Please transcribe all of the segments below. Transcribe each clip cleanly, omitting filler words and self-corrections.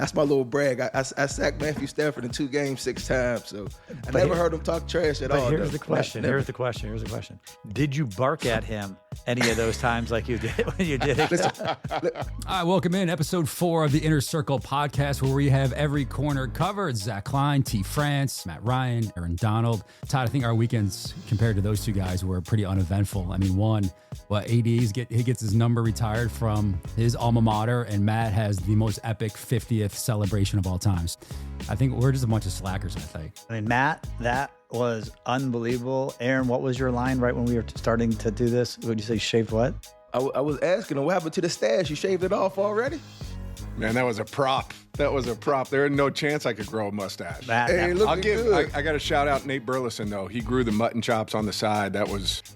That's my little brag. I sacked Matthew Stafford in 2 games 6 times, so I never heard him talk trash at all. Here's the question. Here's the question. Did you bark at him any of those times like you did when you did it? All right, welcome in episode 4 of the Inner Circle podcast, where we have every corner covered. Zach Klein, T. France, Matt Ryan, Aaron Donald. Todd, I think our weekends compared to those two guys were pretty uneventful. I mean, he gets his number retired from his alma mater, and Matt has the most epic 50th celebration of all times. I think we're just a bunch of slackers, I think. I mean, Matt, that was unbelievable. Aaron, what was your line right when we were starting to do this? Would you say shaved what? I was asking him, what happened to the stash? You shaved it off already? Man, that was a prop. There was no chance I could grow a mustache. Hey, I got to shout out Nate Burleson, though. He grew the mutton chops on the side.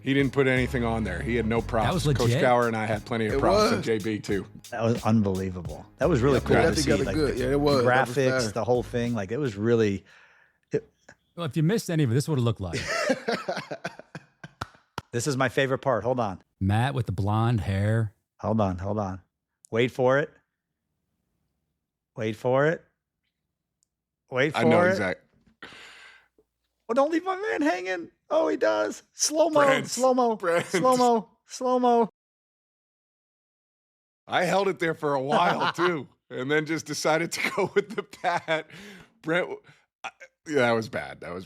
He didn't put anything on there. He had no props. That was legit. Coach Gower and I had plenty of props, and JB too. That was unbelievable. That was really cool to see. Like, good. Yeah, it was. The graphics, the whole thing. Like, it was really... Well, if you missed any of it, this would have looked like. This is my favorite part. Hold on. Matt with the blonde hair. Hold on. Wait for it. I know exactly. Oh, don't leave my man hanging. Oh, he does. Slow-mo. I held it there for a while, too, and then just decided to go with the pat. Brent... Yeah, that was bad. I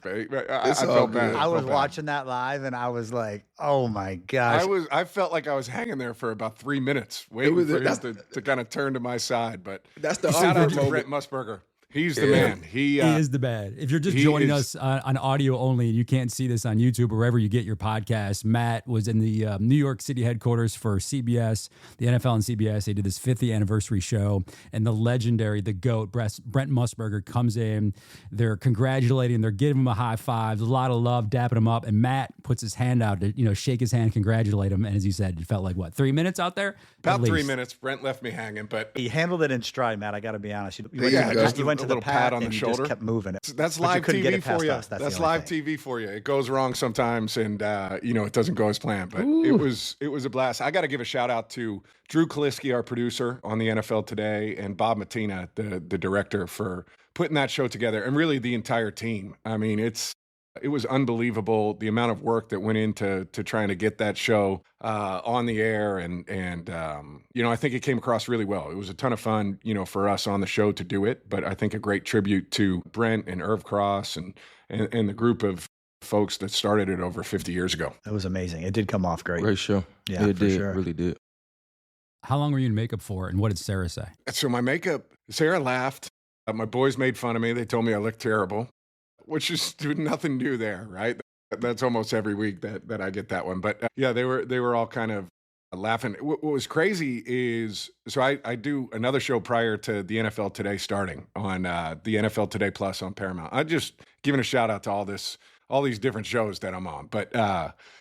felt bad. I was watching that live, and I was like, "Oh my gosh!" I felt like I was hanging there for about 3 minutes, waiting for him to kind of turn to my side. But that's the shout out to Brent Musburger. He's the man. He is the man. If you're just joining us on audio only, and you can't see this on YouTube or wherever you get your podcast, Matt was in the New York City headquarters for CBS, the NFL and CBS. They did this 50th anniversary show, and the legendary, the GOAT, Brent Musburger, comes in. They're congratulating, they're giving him a high five. There's a lot of love, dapping him up, and Matt puts his hand out to shake his hand, congratulate him. And as you said, it felt like, 3 minutes out there? About 3 minutes. Brent left me hanging, but he handled it in stride, Matt. I got to be honest. You went to the pat on the shoulder. Just kept moving it. That's live TV for you. That's live TV for you. It goes wrong sometimes, and it doesn't go as planned. But it was a blast. I got to give a shout out to Drew Kaliski, our producer on the NFL Today, and Bob Matina, the director, for putting that show together, and really the entire team. I mean, it was unbelievable, the amount of work that went into trying to get that show on the air, and I think it came across really well. It was a ton of fun, for us on the show to do it, but I think a great tribute to Brent and Irv Cross and the group of folks that started it over 50 years ago. It was amazing. It did come off great. Great show. Yeah, it did. Sure. Really did. How long were you in makeup for, and what did Sarah say? So my makeup, Sarah laughed. My boys made fun of me. They told me I looked terrible, which is nothing new there, right? That's almost every week that I get that one. But yeah, they were all kind of laughing. What was crazy is, so I do another show prior to the NFL Today starting on the NFL Today Plus on Paramount. I just giving a shout out to all these different shows that I'm on. But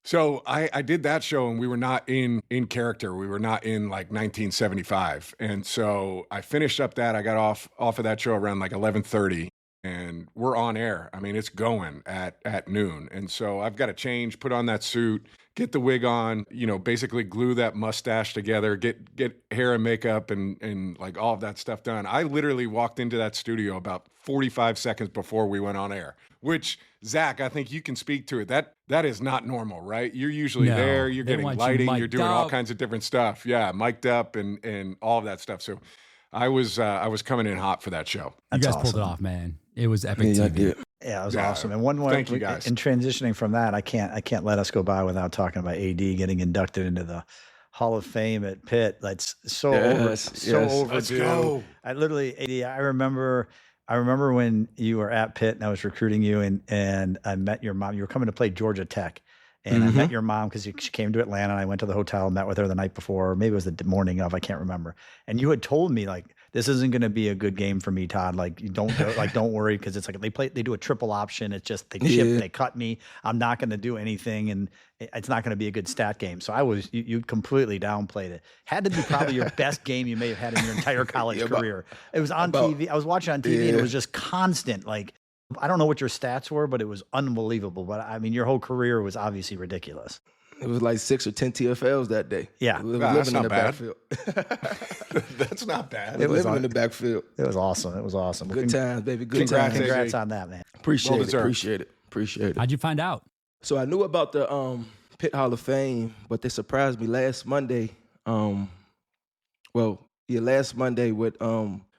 so I did that show, and we were not in character. We were not in like 1975. And so I finished up that. I got off of that show around like 11:30. And we're on air. I mean, it's going at noon. And so I've got to change, put on that suit, get the wig on, basically glue that mustache together, get hair and makeup and like all of that stuff done. I literally walked into that studio about 45 seconds before we went on air, which, Zach, I think you can speak to it. That is not normal, right? You're usually there, you're getting lighting, you're doing all kinds of different stuff. Yeah, mic'd up and all of that stuff. So I was coming in hot for that show. You guys pulled it off, man. It was epic TV. Yeah, it was awesome. And one more, thank you guys. In transitioning from that, I can't let us go by without talking about AD getting inducted into the Hall of Fame at Pitt. That's so overdue. Let's go. I literally, AD, I remember when you were at Pitt and I was recruiting you, and I met your mom. You were coming to play Georgia Tech. And I met your mom because she came to Atlanta, and I went to the hotel and met with her the night before. Or maybe it was the morning of, I can't remember. And you had told me, like, this isn't going to be a good game for me, Todd. Like, you don't don't worry, because it's like they do a triple option. It's just they chip, they cut me. I'm not going to do anything, and it's not going to be a good stat game. So you completely downplayed it. Had to be probably your best game you may have had in your entire college career. It was on TV. I was watching on TV, and it was just constant, like. I don't know what your stats were, but it was unbelievable. But I mean, your whole career was obviously ridiculous. It was like 6 or 10 TFLs that day. Yeah. That's not bad. Backfield. That's not bad. They living in the backfield. It was awesome. It was awesome. Good times, baby. Good Congrats, times. Congrats on that, man. Appreciate it. deserved. Appreciate it. How'd you find out? So I knew about the Pitt Hall of Fame, but they surprised me last Monday. Last Monday with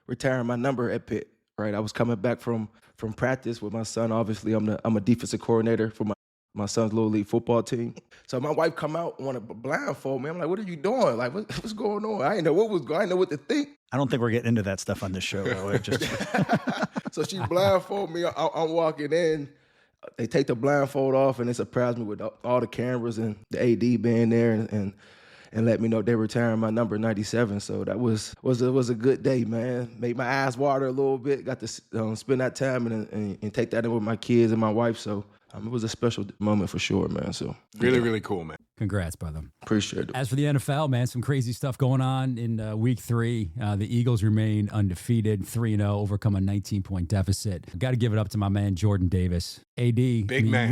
retiring my number at Pitt. Right, I was coming back from practice with my son. Obviously, I'm a defensive coordinator for my son's little league football team. So my wife come out and want to blindfold me. I'm like, "What are you doing? Like, what's going on?" I didn't know I didn't know what to think. I don't think we're getting into that stuff on this show. So she blindfold me. I'm walking in. They take the blindfold off, and they surprised me with all the cameras and the AD being there and let me know they're retiring my number 97. So that was a good day, man. Made my eyes water a little bit. Got to spend that time and take that in with my kids and my wife. So it was a special moment for sure, man. So really cool, man. Congrats, brother. Appreciate it. As for the NFL, man, some crazy stuff going on in week 3. The Eagles remain undefeated, 3-0, overcome a 19-point deficit. Got to give it up to my man, Jordan Davis. AD. Big man.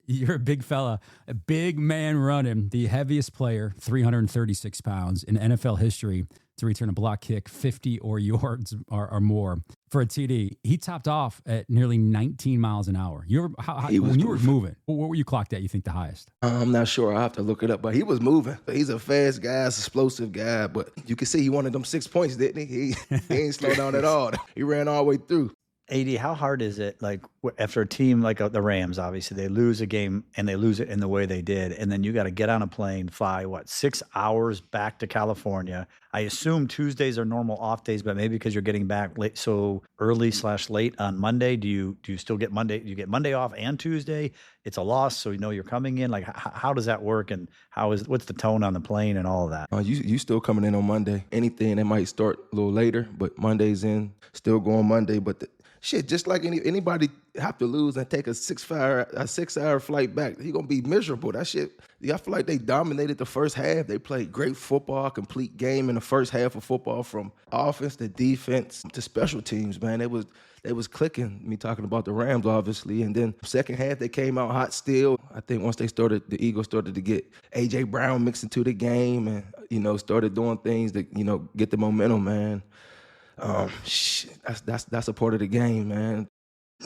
You're a big fella, a big man running, the heaviest player, 336 pounds in NFL history to return a block kick 50 or yards or more for a TD. He topped off at nearly 19 miles an hour. When you were moving, what were you clocked at, you think, the highest? I'm not sure. I'll have to look it up, but he was moving. He's a fast guy, explosive guy, but you can see he wanted them 6 points, didn't he? He ain't slowed down at all. He ran all the way through. AD, how hard is it, like, after a team like the Rams, obviously, they lose a game and they lose it in the way they did, and then you got to get on a plane, fly, 6 hours back to California? I assume Tuesdays are normal off days, but maybe because you're getting back late, so early/late on Monday, do you still get Monday? Do you get Monday off and Tuesday? It's a loss, so you know you're coming in. Like, how does that work, and what's the tone on the plane and all of that? You still coming in on Monday. Anything that might start a little later, but Monday's in, still going Monday, but shit, just like anybody have to lose and take a 6-hour flight back, you're going to be miserable. That shit, I feel like they dominated the first half. They played great football, complete game in the first half of football, from offense to defense to special teams, man. They was clicking, me talking about the Rams, obviously. And then second half, they came out hot still. I think once the Eagles started to get A.J. Brown mixed into the game and, started doing things that, get the momentum, man. That's a part of the game, man.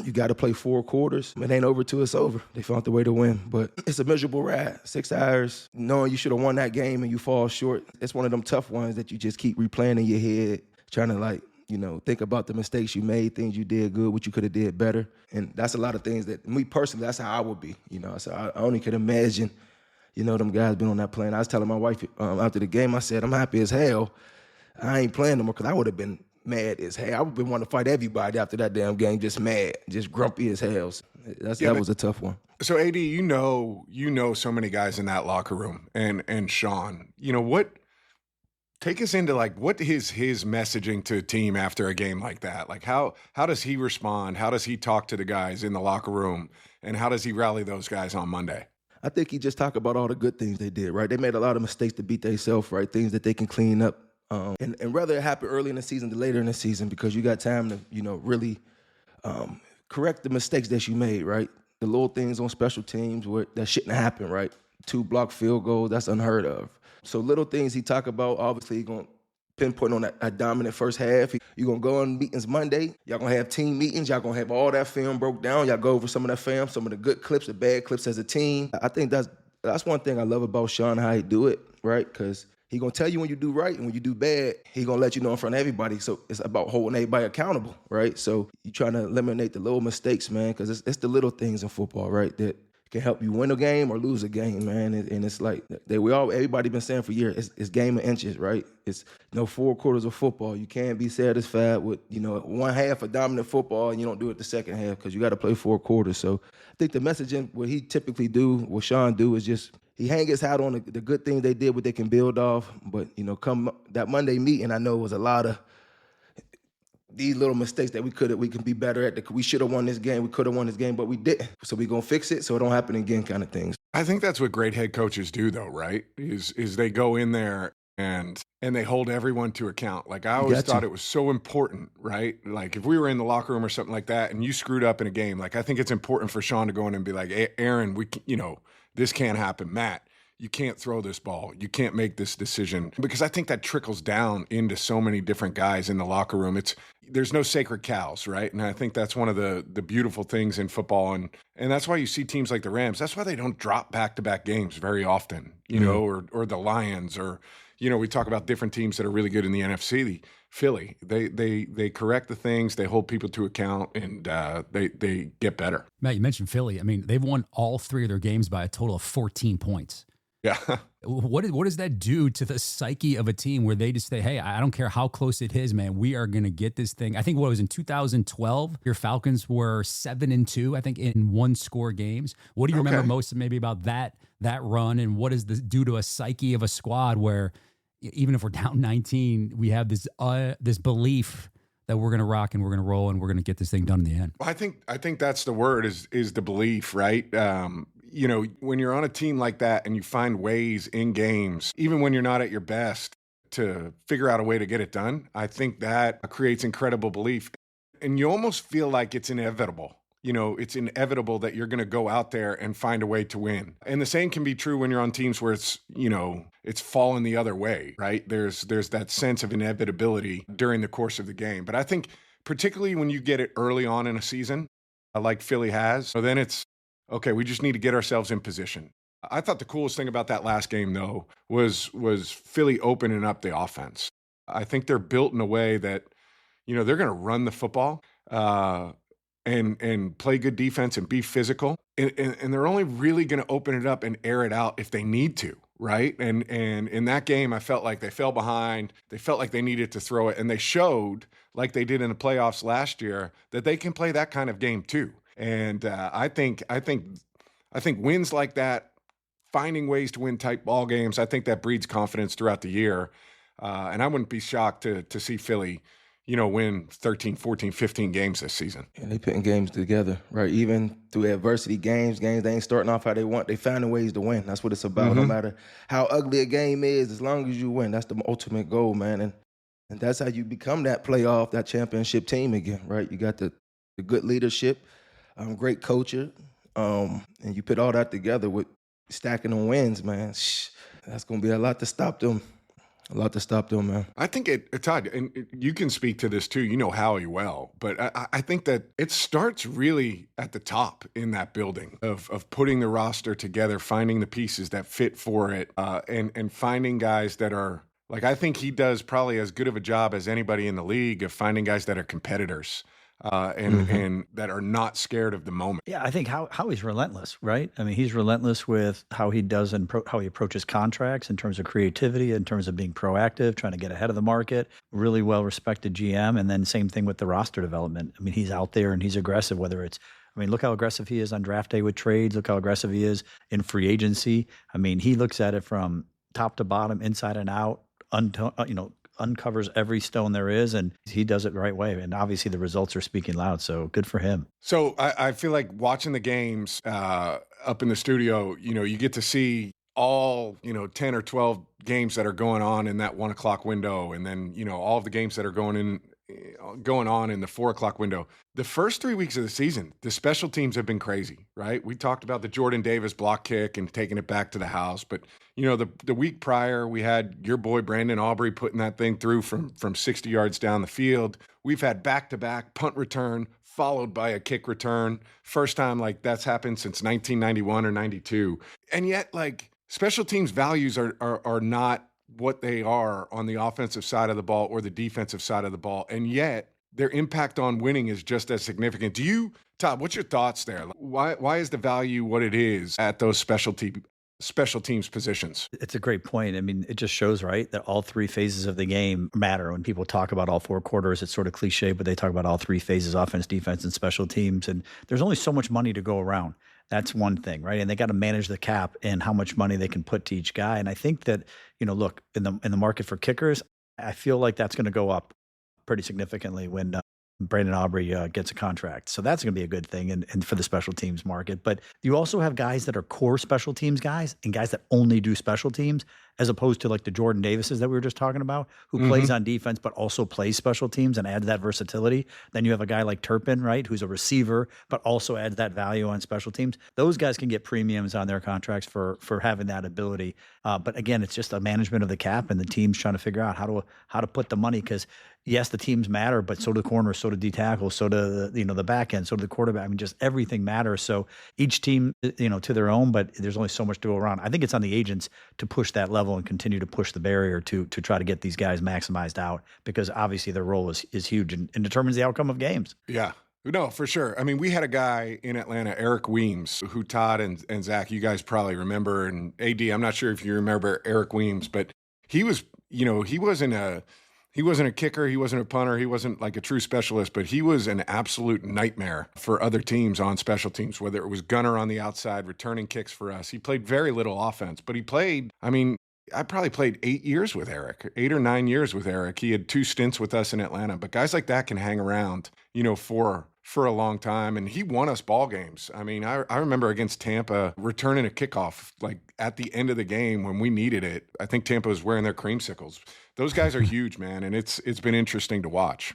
You got to play 4 quarters. It ain't over till it's over. They found the way to win, but it's a miserable ride. 6 hours, knowing you should have won that game and you fall short. It's one of them tough ones that you just keep replaying in your head, trying to think about the mistakes you made, things you did good, what you could have did better. And that's a lot of things that, me personally, that's how I would be. So I only could imagine, them guys been on that plane. I was telling my wife after the game, I said, I'm happy as hell. I ain't playing no more because I would have been mad as hell. I would have been wanting to fight everybody after that damn game, just mad, just grumpy as hell. That was a tough one. So AD, you know so many guys in that locker room, and Sean, take us into what is his messaging to a team after a game like that? Like how does he respond? How does he talk to the guys in the locker room, and how does he rally those guys on Monday? I think he just talked about all the good things they did, right? They made a lot of mistakes to beat themselves, right? Things that they can clean up. And rather it happen early in the season than later in the season, because you got time to, really correct the mistakes that you made, right? The little things on special teams where that shouldn't happen, right? 2 blocked field goals, that's unheard of. So little things he talk about, obviously he's going to pinpoint on a dominant first half. You're going to go on meetings Monday. Y'all going to have team meetings. Y'all going to have all that film broke down. Y'all go over some of that film, some of the good clips, the bad clips as a team. I think that's one thing I love about Sean, how he do it, right? Because he gonna tell you when you do right, and when you do bad, he gonna let you know in front of everybody. So it's about holding everybody accountable, right? So you trying to eliminate the little mistakes, man, because it's the little things in football, right, that can help you win a game or lose a game, man. And it's like everybody been saying for years, it's game of inches, right? It's 4 quarters of football. You can't be satisfied with 1 half of dominant football and you don't do it the second half, because you got to play 4 quarters. So I think the messaging, what he typically do, what Sean do, is just he hang his hat on the good things they did, what they can build off. But come that Monday meeting, I know it was a lot of these little mistakes that we can be better at. We should have won this game. We could have won this game, but we didn't. So we're going to fix it so it don't happen again, kind of things. I think that's what great head coaches do, though, right? Is they go in there and they hold everyone to account. Like, I always thought it was so important, right? Like, if we were in the locker room or something like that and you screwed up in a game, like, I think it's important for Sean to go in and be like, hey, Aaron, this can't happen. Matt, you can't throw this ball. You can't make this decision. Because I think that trickles down into so many different guys in the locker room. There's no sacred cows, right? And I think that's one of the beautiful things in football. And that's why you see teams like the Rams. That's why they don't drop back-to-back games very often, you know, or the Lions, or, you know, we talk about different teams that are really good in the NFC. Philly, they correct the things, they hold people to account, and they get better. Matt, you mentioned Philly. I mean, they've won all 3 of their games by a total of 14 points. Yeah. What does that do to the psyche of a team where they just say, hey, I don't care how close it is, man, we are going to get this thing. I think what was in 2012, your Falcons were 7-2, I think, in 1-score games. What do you remember most maybe about that run, and what does this do to a psyche of a squad where even if we're down 19, we have this belief that we're going to rock and we're going to roll and we're going to get this thing done in the end? Well, I think that's the word, is the belief, right? You know, when you're on a team like that and you find ways in games, even when you're not at your best, to figure out a way to get it done, I think that creates incredible belief. And you almost feel like it's inevitable. You know, it's inevitable that you're going to go out there and find a way to win. And the same can be true when you're on teams where it's, you know, it's fallen the other way, right? There's that sense of inevitability during the course of the game. But I think particularly when you get it early on in a season, like Philly has, so then it's, okay, we just need to get ourselves in position. I thought the coolest thing about that last game, though, was Philly opening up the offense. I think they're built in a way that, you know, they're going to run the football and play good defense and be physical. And they're only really going to open it up and air it out if they need to, right? And in that game, I felt like they fell behind. They felt like they needed to throw it. And they showed, like they did in the playoffs last year, that they can play that kind of game too. And I think wins like that, finding ways to win tight ball games, I think that breeds confidence throughout the year. And I wouldn't be shocked to see Philly, you know, win 13, 14, 15 games this season. And they putting games together, right? Even through adversity, games they ain't starting off how they want. They finding ways to win. That's what it's about. No matter how ugly a game is, as long as you win, that's the ultimate goal, man. And that's how you become that playoff, that championship team again, right? You got the good leadership, great culture, and you put all that together with stacking on wins, man. That's going to be a lot to stop them. A lot to stop them, man. I think Todd, and you can speak to this too. You know Howie well, but I think that it starts really at the top in that building of putting the roster together, finding the pieces that fit for it, and finding guys that are, like, I think he does probably as good of a job as anybody in the league of finding guys that are competitors. And that are not scared of the moment. Yeah, I think Howie's relentless, right? I mean, he's relentless with how he does and how he approaches contracts in terms of creativity, in terms of being proactive, trying to get ahead of the market. Really well-respected GM, and then same thing with the roster development. I mean, he's out there and he's aggressive, whether it's, I mean, look how aggressive he is on draft day with trades. Look how aggressive he is in free agency. I mean, he looks at it from top to bottom, inside and out, uncovers every stone there is, and he does it the right way. And obviously the results are speaking loud, so good for him. So I feel like watching the games up in the studio, you know, you get to see all, 10 or 12 games that are going on in that 1 o'clock window. And then, all of the games that are going on in the 4 o'clock window. The first 3 weeks of the season, the special teams have been crazy, right? We talked about the Jordan Davis block kick and taking it back to the house. But, the week prior, we had your boy Brandon Aubrey putting that thing through from 60 yards down the field. We've had back-to-back punt return followed by a kick return. First time like that's happened since 1991 or 92. And yet, like, special teams values are not what they are on the offensive side of the ball or the defensive side of the ball. And yet their impact on winning is just as significant. Todd, what's your thoughts there? Why is the value what it is at those special teams positions? It's a great point. I mean, it just shows, right, that all three phases of the game matter. When people talk about all four quarters, it's sort of cliche, but they talk about all three phases, offense, defense, and special teams. And there's only so much money to go around. That's one thing, right? And they got to manage the cap and how much money they can put to each guy. And I think that, look, in the market for kickers, I feel like that's going to go up pretty significantly when Brandon Aubrey gets a contract. So that's going to be a good thing and for the special teams market. But you also have guys that are core special teams guys and guys that only do special teams. as opposed to like the Jordan Davises that we were just talking about, who plays on defense but also plays special teams and adds that versatility. Then you have a guy like Turpin, right, who's a receiver but also adds that value on special teams. Those guys can get premiums on their contracts for having that ability. But again, it's just a management of the cap, and the team's trying to figure out how to put the money, because yes, the teams matter, but so do the corners, so do D tackles, so do the back end, so do the quarterback. I mean, just everything matters. So each team, to their own, but there's only so much to go around. I think it's on the agents to push that level and continue to push the barrier to try to get these guys maximized out, because obviously their role is huge and determines the outcome of games. Yeah. No, for sure. I mean, we had a guy in Atlanta, Eric Weems, who Todd and Zach, you guys probably remember, and AD, I'm not sure if you remember Eric Weems, but he was, he wasn't a kicker, he wasn't a punter, he wasn't like a true specialist, but he was an absolute nightmare for other teams on special teams, whether it was gunner on the outside, returning kicks for us. He played very little offense, but he played, I probably played 8 years with Eric, 8 or 9 years with Eric. He had 2 stints with us in Atlanta, but guys like that can hang around, for a long time. And he won us ball games. I mean, I remember against Tampa returning a kickoff like at the end of the game when we needed it. I think Tampa was wearing their creamsicles. Those guys are huge, man. And it's been interesting to watch.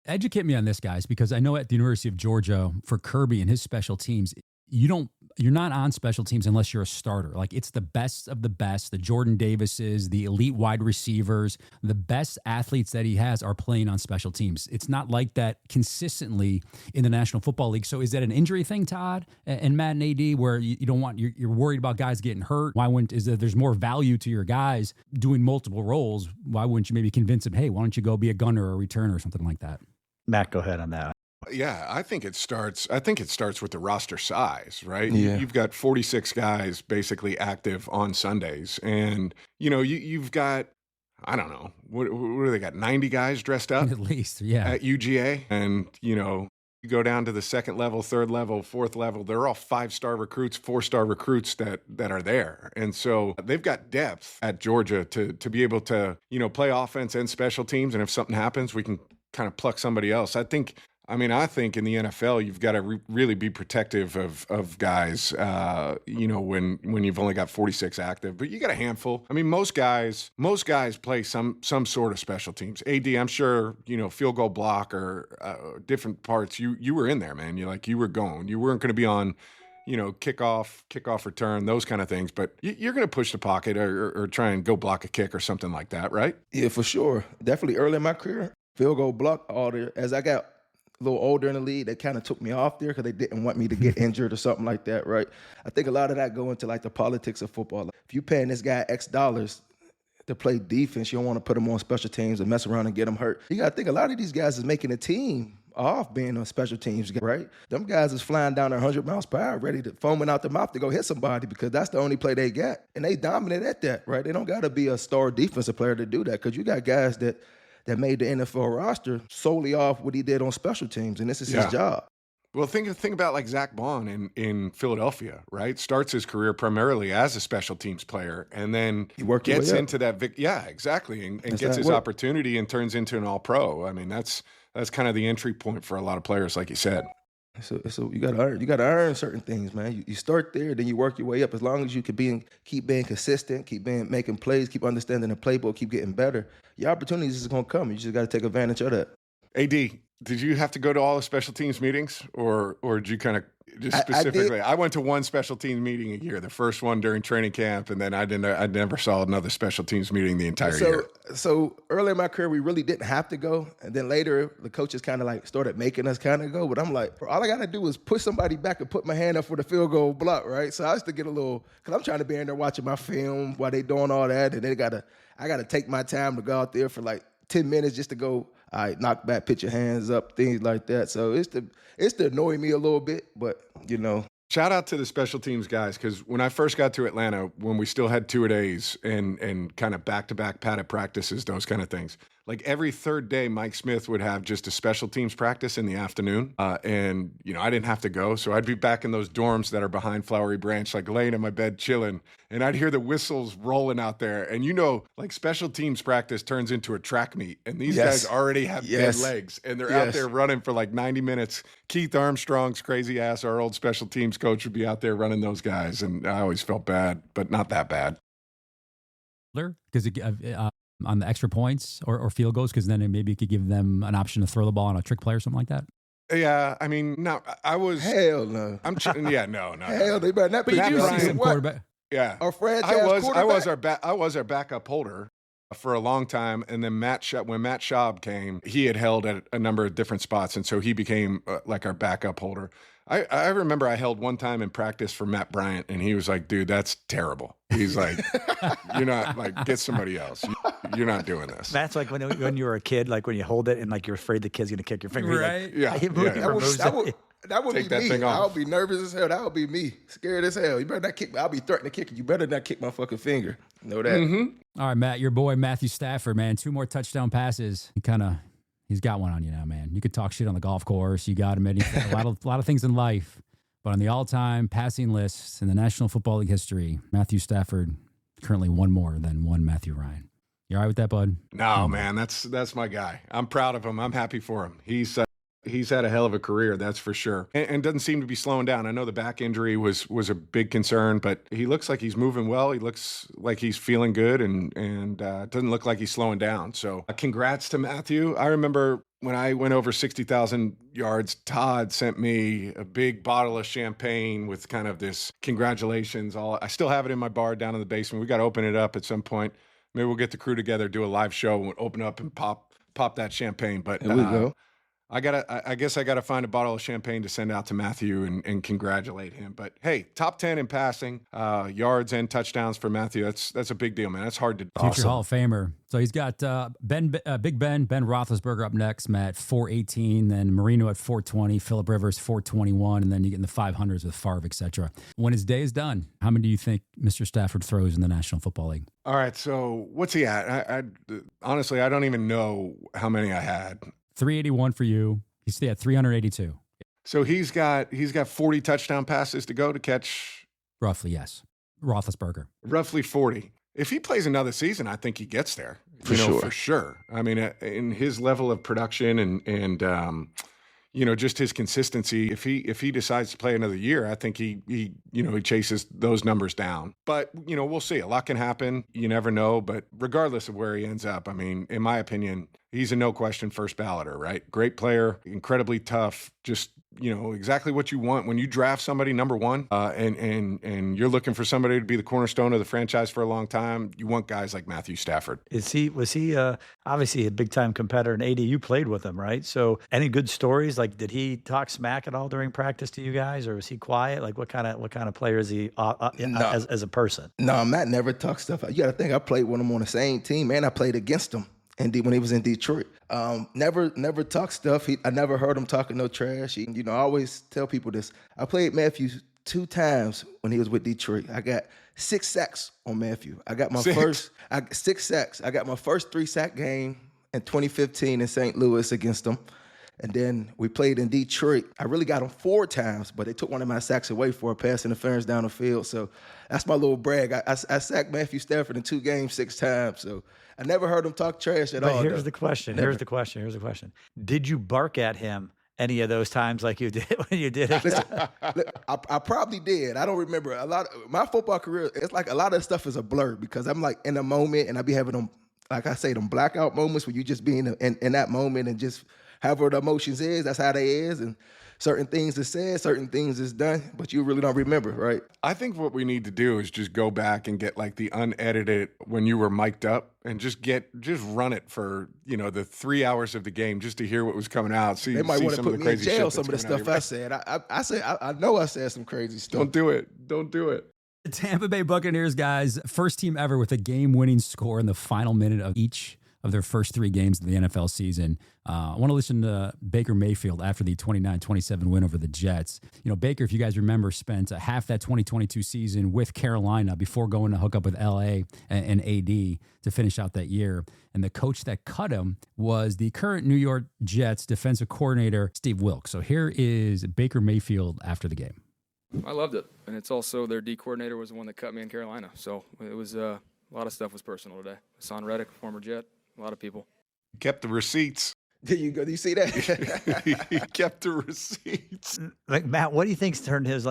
Educate me on this, guys, because I know at the University of Georgia for Kirby and his special teams, you're not on special teams unless you're a starter. Like, it's the best of the best, the Jordan Davises, the elite wide receivers, the best athletes that he has are playing on special teams. It's not like that consistently in the National Football League. So is that an injury thing, Todd and Matt and AD, where you don't want, you're worried about guys getting hurt? There's more value to your guys doing multiple roles? Why wouldn't you maybe convince them, hey, why don't you go be a gunner or a returner or something like that? Matt, go ahead on that. Yeah, I think it starts with the roster size, right? Yeah. You've got 46 guys basically active on Sundays, and you've got, I don't know, what do they got, 90 guys dressed up At least, yeah. at UGA, and you go down to the second level, third level, fourth level, they're all 5-star recruits, 4-star recruits that are there. And so they've got depth at Georgia to be able to, play offense and special teams, and if something happens, we can kind of pluck somebody else. I think in the NFL, you've got to really be protective of guys, when you've only got 46 active. But you got a handful. I mean, most guys play some sort of special teams. AD, I'm sure, field goal block or different parts. You were in there, man. You were going. You weren't going to be on, kickoff return, those kind of things. But you're going to push the pocket or try and go block a kick or something like that, right? Yeah, for sure. Definitely early in my career, field goal block as I got a little older in the league, they kind of took me off there because they didn't want me to get injured or something like that, right? I think a lot of that go into like the politics of football. Like, if you're paying this guy X dollars to play defense, you don't want to put him on special teams and mess around and get him hurt. You got to think a lot of these guys is making a team off being on special teams, right? Them guys is flying down at 100 miles per hour, ready to foaming out the mouth to go hit somebody because that's the only play they got. And they dominate at that, right? They don't got to be a star defensive player to do that, because you got guys that made the NFL roster solely off what he did on special teams, and this is his job. Well, think about like Zach Bond in Philadelphia, right? Starts his career primarily as a special teams player, and then He gets into that. Exactly, and gets his opportunity and turns into an All-Pro. I mean, that's kind of the entry point for a lot of players, like you said. So you gotta earn certain things, man. You start there, then you work your way up. As long as you can keep being consistent, keep making plays, keep understanding the playbook, keep getting better, your opportunities is gonna come. You just gotta take advantage of that. AD, did you have to go to all the special teams meetings, or did you kind of just specifically? I went to one special teams meeting a year, the first one during training camp, and then I never saw another special teams meeting the entire year. So early in my career, we really didn't have to go, and then later the coaches kind of like started making us kind of go. But I'm like, all I gotta do is push somebody back and put my hand up for the field goal block, right? So I used to get a little, because I'm trying to be in there watching my film while they doing all that, and I gotta take my time to go out there for like 10 minutes just to go, all right, knock back, put your hands up, things like that. So it's to annoy me a little bit, but Shout out to the special teams guys, because when I first got to Atlanta, when we still had 2-a-days and kind of back-to-back padded practices, those kind of things, like every third day, Mike Smith would have just a special teams practice in the afternoon. And I didn't have to go. So I'd be back in those dorms that are behind Flowery Branch, like laying in my bed, chilling. And I'd hear the whistles rolling out there. And like special teams practice turns into a track meet. And these guys already have dead legs. And they're out there running for like 90 minutes. Keith Armstrong's crazy ass, our old special teams coach, would be out there running those guys. And I always felt bad, but not that bad. because on the extra points or field goals, because then maybe it could give them an option to throw the ball on a trick play or something like that? Yeah, I mean, no, I was. Hell no. Yeah, no. Hell, they better not. But you do see some quarterback. Yeah, our franchise quarterback. I was our backup holder for a long time, and then when Matt Schaub came, he had held at a number of different spots, and so he became like our backup holder. I remember I held one time in practice for Matt Bryant, and he was like, "Dude, that's terrible." He's like, "You're not like get somebody else. You're not doing this." That's like when you were a kid, like when you hold it and like you're afraid the kid's gonna kick your finger. Right? Like, That would Take be that me. thing off. I would be nervous as hell. That would be me. Scared as hell. You better not kick me. I'll be threatening to kick you. You better not kick my fucking finger. Know that. Mm-hmm. All right, Matt, your boy Matthew Stafford, man, 2 more touchdown passes. He's got one on you now, man. You could talk shit on the golf course. You got him at a lot of things in life. But on the all-time passing list in the National Football League history, Matthew Stafford currently one more than one Matthew Ryan. You all right with that, bud? No, man, that's my guy. I'm proud of him. I'm happy for him. He's had a hell of a career, that's for sure, and doesn't seem to be slowing down. I know the back injury was a big concern, but he looks like he's moving well. He looks like he's feeling good, and doesn't look like he's slowing down. So congrats to Matthew. I remember when I went over 60,000 yards, Todd sent me a big bottle of champagne with kind of this congratulations. I still have it in my bar down in the basement. We got to open it up at some point. Maybe we'll get the crew together, do a live show, and we'll open up and pop that champagne. But There we go. I guess I gotta find a bottle of champagne to send out to Matthew and congratulate him. But hey, top 10 in passing, yards and touchdowns for Matthew. That's a big deal, man. That's hard to do. Future Hall of Famer. So he's got Big Ben Roethlisberger up next, Matt, 418, then Marino at 420, Phillip Rivers 421, and then you get in the 500s with Favre, etc. When his day is done, how many do you think Mr. Stafford throws in the National Football League? All right, so what's he at? I honestly, I don't even know how many I had. 381 for you. He's at 382. So he's got 40 touchdown passes to go to catch. Roughly, yes. Roethlisberger. Roughly 40. If he plays another season, I think he gets there. For sure. I mean, in his level of production and just his consistency. If he decides to play another year, I think he chases those numbers down. But we'll see. A lot can happen. You never know. But regardless of where he ends up, I mean, in my opinion, he's a no question first balloter. Right? Great player, incredibly tough. Just exactly what you want when you draft somebody number one, and you're looking for somebody to be the cornerstone of the franchise for a long time. You want guys like Matthew Stafford. Was he obviously a big time competitor? And AD, you played with him, right? So any good stories? Like, did he talk smack at all during practice to you guys, or was he quiet? Like, what kind of player is he as a person? No, Matt never talks stuff. You got to think I played with him on the same team, and I played against him. And when he was in Detroit, never talk stuff. I never heard him talking no trash. I always tell people this. I played Matthew 2 times when he was with Detroit. I got 6 sacks on Matthew. I got my first 6 sacks. I got my first 3-sack game in 2015 in St. Louis against him. And then we played in Detroit. I really got him 4 times, but they took one of my sacks away for a pass interference down the field. So that's my little brag. I sacked Matthew Stafford in 2 games 6 times. So I never heard him talk trash at all. But here's the question. Here's the question. Did you bark at him any of those times like you did when you did it? Listen, I probably did. I don't remember a lot. My football career, it's like a lot of stuff is a blur because I'm like in a moment and I be having them, like I say, them blackout moments where you just be in that moment and just however the emotions is, that's how they is. And certain things is said, certain things is done, but you really don't remember, right? I think what we need to do is just go back and get like the unedited when you were mic'd up and just run it for, the 3 hours of the game just to hear what was coming out. They might want to put me in jail, some of the stuff I said. I know I said some crazy stuff. Don't do it. The Tampa Bay Buccaneers, guys, first team ever with a game-winning score in the final minute of each of their first 3 games of the NFL season. I want to listen to Baker Mayfield after the 29-27 win over the Jets. Baker, if you guys remember, spent half that 2022 season with Carolina before going to hook up with LA and AD to finish out that year. And the coach that cut him was the current New York Jets defensive coordinator, Steve Wilks. So here is Baker Mayfield after the game. I loved it. And it's also their D coordinator was the one that cut me in Carolina. So it was a lot of stuff was personal today. Hassan Reddick, former Jet. A lot of people. Kept the receipts. There you go. Do you see that? He kept the receipts. Like, Matt, what do you think's turned his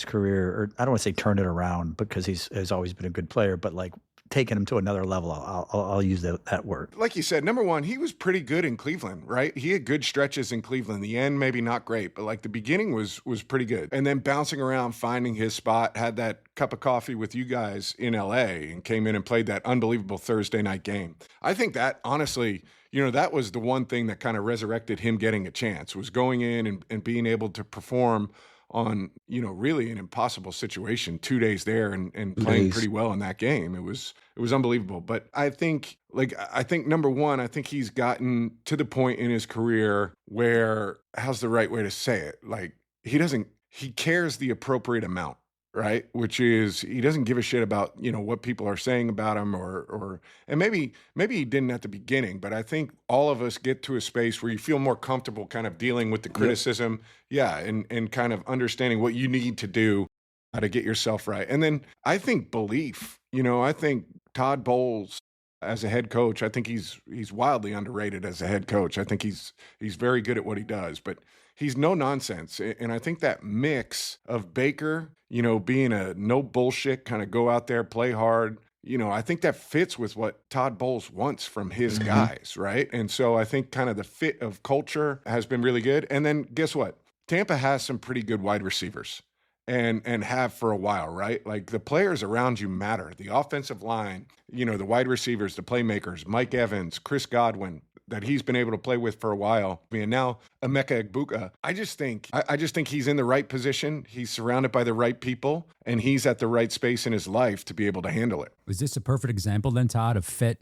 career, or I don't want to say turn it around because he's always been a good player, but like taken him to another level. I'll use that word. Like you said, number one, he was pretty good in Cleveland, right? He had good stretches in Cleveland. The end, maybe not great, but like the beginning was pretty good. And then bouncing around, finding his spot, had that cup of coffee with you guys in LA and came in and played that unbelievable Thursday night game. I think that honestly, that was the one thing that kind of resurrected him getting a chance, was going in and being able to perform on, really an impossible situation, 2 days there and playing pretty well in that game. It was unbelievable. But I think number one, I think he's gotten to the point in his career where, how's the right way to say it? Like he cares the appropriate amount, right? Which is, he doesn't give a shit about, what people are saying about him and maybe he didn't at the beginning, but I think all of us get to a space where you feel more comfortable kind of dealing with the criticism. Yeah. And kind of understanding what you need to do to get yourself right. And then I think belief, I think Todd Bowles as a head coach, I think he's wildly underrated as a head coach. I think he's very good at what he does, but he's no nonsense. And I think that mix of Baker, being a no bullshit, kind of go out there, play hard, I think that fits with what Todd Bowles wants from his guys, right? And so I think kind of the fit of culture has been really good. And then guess what? Tampa has some pretty good wide receivers and have for a while, right? Like the players around you matter. The offensive line, the wide receivers, the playmakers, Mike Evans, Chris Godwin, that he's been able to play with for a while. And now Emeka Egbuka. I just think he's in the right position. He's surrounded by the right people, and he's at the right space in his life to be able to handle it. Was this a perfect example then, Todd, of fit?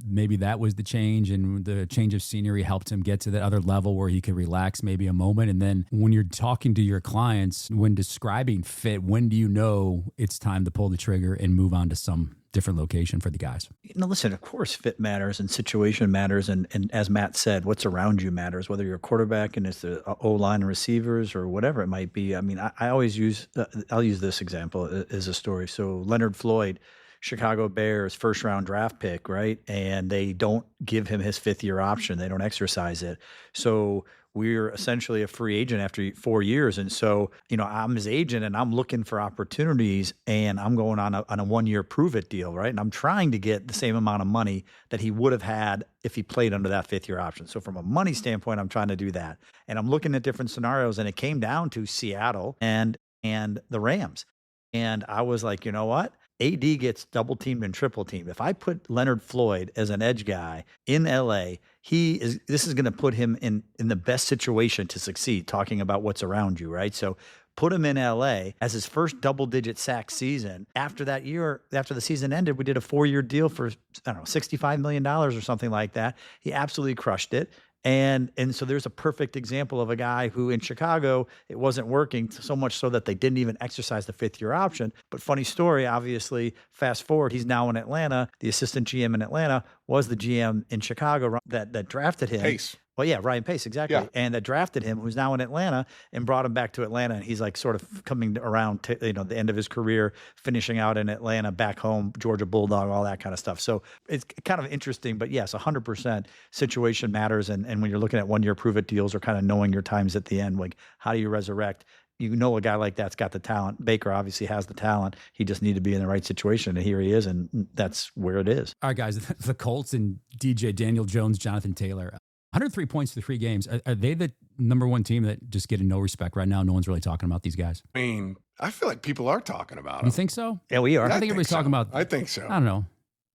Maybe that was the change, and the change of scenery helped him get to that other level where he could relax maybe a moment. And then when you're talking to your clients, when describing fit, when do you know it's time to pull the trigger and move on to some different location for the guys? Listen, of course, fit matters and situation matters. And as Matt said, what's around you matters, whether you're a quarterback and it's the O-line and receivers or whatever it might be. I mean, I always I'll use this example as a story. So Leonard Floyd, Chicago Bears first-round draft pick, right? And they don't give him his fifth-year option. They don't exercise it. So we're essentially a free agent after 4 years. And so, I'm his agent and I'm looking for opportunities and I'm going on a 1 year prove it deal, right? And I'm trying to get the same amount of money that he would have had if he played under that fifth year option. So from a money standpoint, I'm trying to do that. And I'm looking at different scenarios, and it came down to Seattle and the Rams. And I was like, you know what? AD gets double teamed and triple teamed. If I put Leonard Floyd as an edge guy in LA, this is going to put him in the best situation to succeed, talking about what's around you, right? So put him in LA as his first double-digit sack season. After that year, after the season ended, we did a 4-year deal for, $65 million or something like that. He absolutely crushed it. And so there's a perfect example of a guy who in Chicago, it wasn't working, so much so that they didn't even exercise the fifth-year option. But funny story, obviously, fast forward, he's now in Atlanta. The assistant GM in Atlanta was the GM in Chicago that drafted him. Pace. Well, yeah, Ryan Pace, exactly. Yeah. And that drafted him, who's now in Atlanta, and brought him back to Atlanta. And he's like sort of coming around to, the end of his career, finishing out in Atlanta, back home, Georgia Bulldog, all that kind of stuff. So it's kind of interesting, but yes, 100% situation matters. And when you're looking at 1 year prove it deals or kind of knowing your times at the end, like how do you resurrect? A guy like that's got the talent. Baker obviously has the talent. He just needed to be in the right situation, and here he is, and that's where it is. All right, guys, the Colts and DJ, Daniel Jones, Jonathan Taylor. 103 points through 3 games. Are they the number one team that just getting no respect right now? No one's really talking about these guys. I mean, I feel like people are talking about them. You think so? Yeah, we are. I think everybody's talking about. I think so. I don't know.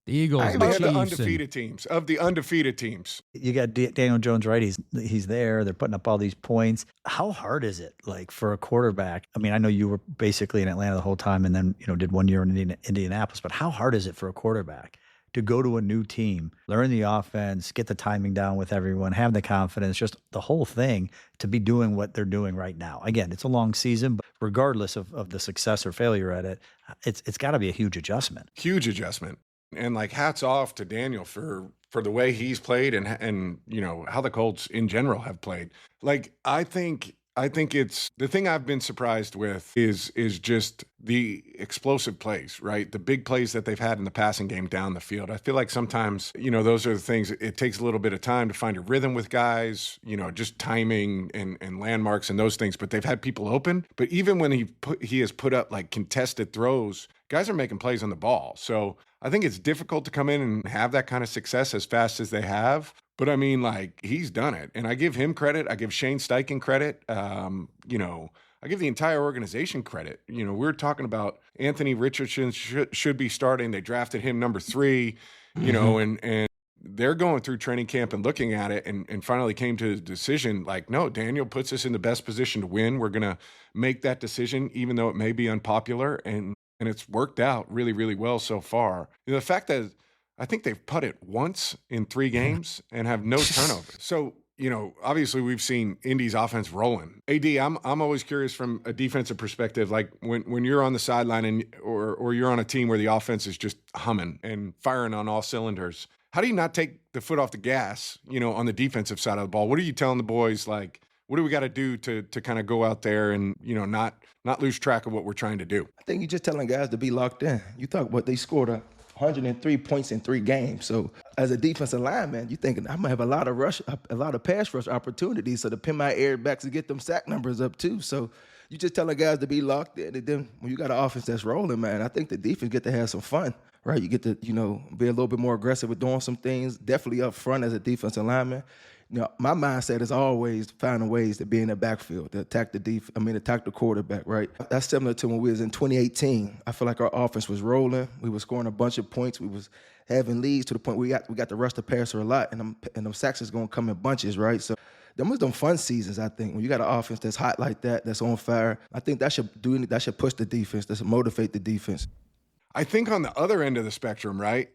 The Eagles, they the have Chiefs, the undefeated teams. Of the undefeated teams, you got Daniel Jones, right? He's there. They're putting up all these points. How hard is it, like, for a quarterback? I mean, I know you were basically in Atlanta the whole time, and then did 1 year in Indianapolis. But how hard is it for a quarterback to go to a new team, learn the offense, get the timing down with everyone, have the confidence, just the whole thing, to be doing what they're doing right now? Again, it's a long season, but regardless of the success or failure at it, it's got to be a huge adjustment. Huge adjustment. And like, hats off to Daniel for the way he's played and how the Colts in general have played. Like, I think it's the thing I've been surprised with is just the explosive plays, right? The big plays that they've had in the passing game down the field. I feel like sometimes, those are the things, it takes a little bit of time to find a rhythm with guys, just timing and landmarks and those things, but they've had people open. But even when he has put up like contested throws, guys are making plays on the ball. So I think it's difficult to come in and have that kind of success as fast as they have. But I mean, like, he's done it. And I give him credit. I give Shane Steichen credit. I give the entire organization credit. We're talking about Anthony Richardson should be starting. They drafted him number 3, and they're going through training camp and looking at it and finally came to a decision like, no, Daniel puts us in the best position to win. We're going to make that decision, even though it may be unpopular. And it's worked out really, really well so far. The fact that I think they've putted once in 3 games and have no turnovers. So, obviously we've seen Indy's offense rolling. AD, I'm always curious from a defensive perspective, like when you're on the sideline or you're on a team where the offense is just humming and firing on all cylinders. How do you not take the foot off the gas, on the defensive side of the ball? What are you telling the boys, like, what do we got to do to kind of go out there and, not lose track of what we're trying to do? I think you're just telling guys to be locked in. You talk about they scored 103 points in 3 games. So as a defensive lineman, you're thinking I'm gonna have a lot of pass rush opportunities. So to pin my airbacks and get them sack numbers up too. So you just telling guys to be locked in. And then when you got an offense that's rolling, man, I think the defense get to have some fun, right? You get to, be a little bit more aggressive with doing some things, definitely up front as a defensive lineman. My mindset is always finding ways to be in the backfield, to attack the quarterback, right? That's similar to when we was in 2018. I feel like our offense was rolling. We were scoring a bunch of points. We was having leads to the point we got to rush the passer a lot, and them sacks is going to come in bunches, right? So them was them fun seasons, I think. When you got an offense that's hot like that, that's on fire, I think that should push the defense, that should motivate the defense. I think on the other end of the spectrum, right,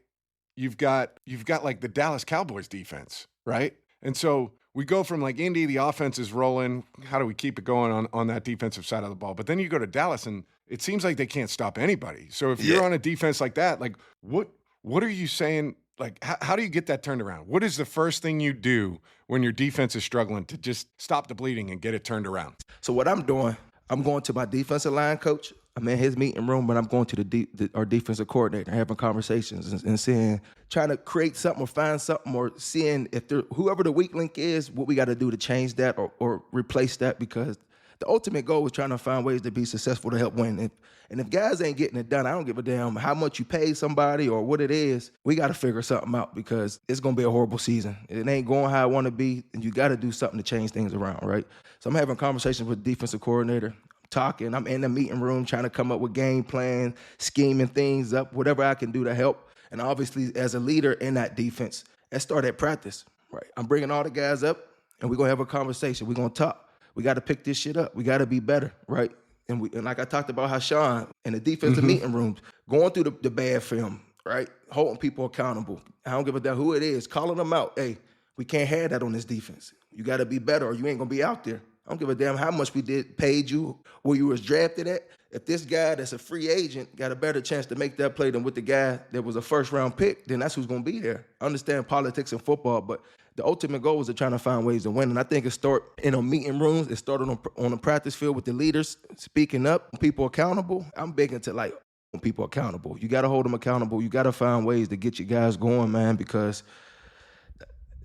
you've got like the Dallas Cowboys defense, right? And so we go from like Indy, the offense is rolling. How do we keep it going on that defensive side of the ball? But then you go to Dallas and it seems like they can't stop anybody. So if you're on a defense like that, like what are you saying? Like, how do you get that turned around? What is the first thing you do when your defense is struggling to just stop the bleeding and get it turned around? So what I'm doing, I'm going to my defensive line coach. I'm in his meeting room, but I'm going to our defensive coordinator, having conversations and trying to create something or find something or seeing if whoever the weak link is, what we got to do to change that or replace that, because the ultimate goal is trying to find ways to be successful to help win. And if guys ain't getting it done, I don't give a damn how much you pay somebody or what it is. We got to figure something out because it's going to be a horrible season. It ain't going how I want to be, and you got to do something to change things around, right? So I'm having conversations with the defensive coordinator. Talking, I'm in the meeting room trying to come up with game plans, scheming things up, whatever I can do to help. And obviously, as a leader in that defense, let's start at practice, right? I'm bringing all the guys up, and we're going to have a conversation. We're going to talk. We got to pick this shit up. We got to be better, right? And like I talked about how Sean in the defensive meeting rooms, going through the bad film, right? Holding people accountable. I don't give a damn who it is, calling them out. Hey, we can't have that on this defense. You got to be better or you ain't going to be out there. I don't give a damn how much we paid you, where you was drafted at. If this guy that's a free agent got a better chance to make that play than with the guy that was a first-round pick, then that's who's going to be there. I understand politics and football, but the ultimate goal is to trying to find ways to win. And I think it started in meeting rooms. It started on the practice field with the leaders speaking up, people accountable. I'm big into people accountable. You got to hold them accountable. You got to find ways to get your guys going, man, because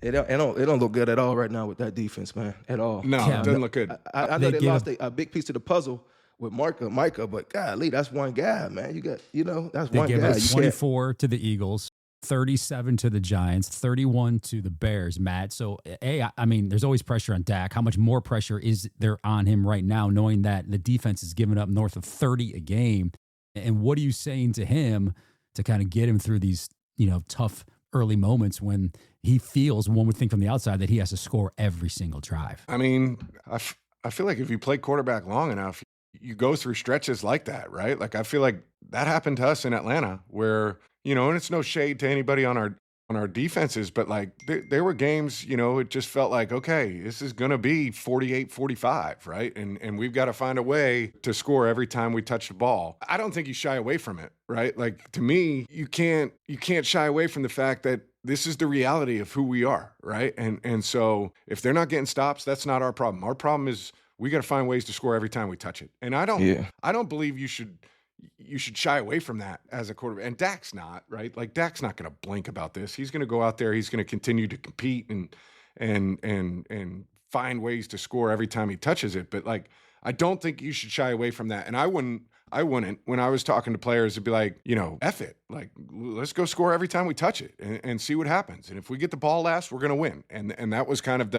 it don't look good at all right now with that defense, man, at all. No, it doesn't look good. I know they lost a big piece of the puzzle with Micah, but golly, that's one guy, man. You got, that's one guy. They gave us 24 to the Eagles, 37 to the Giants, 31 to the Bears, Matt. So, I mean, there's always pressure on Dak. How much more pressure is there on him right now, knowing that the defense is giving up north of 30 a game? And what are you saying to him to kind of get him through these, tough early moments when he feels, one would think from the outside, that he has to score every single drive? I mean, I feel like if you play quarterback long enough, you go through stretches like that, right? Like, I feel like that happened to us in Atlanta where, and it's no shade to anybody on our defenses, but like there were games, it just felt like, okay, this is going to be 48-45, right? And we've got to find a way to score every time we touch the ball. I don't think you shy away from it, right? Like, to me, you can't shy away from the fact that this is the reality of who we are, right? And so if they're not getting stops, that's not our problem. Our problem is we got to find ways to score every time we touch it. And I don't believe you should shy away from that as a quarterback. And Dak's not, right? Like, Dak's not going to blink about this. He's going to go out there. He's going to continue to compete and find ways to score every time he touches it. But like, I don't think you should shy away from that. And I wouldn't, when I was talking to players, it'd be like, F it. Like, let's go score every time we touch it and see what happens. And if we get the ball last, we're going to win. And that was kind of the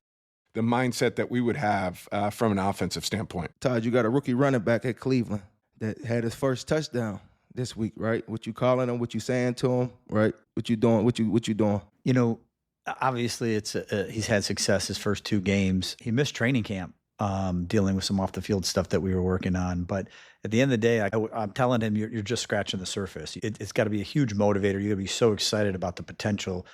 mindset that we would have from an offensive standpoint. Todd, you got a rookie running back at Cleveland that had his first touchdown this week, right? What you calling him? What you saying to him, right? What you doing? What you doing? Obviously he's had success his first 2 games. He missed training camp, dealing with some off the field stuff that we were working on. But at the end of the day, I'm telling him you're just scratching the surface. It's got to be a huge motivator. You're going to be so excited about the potential,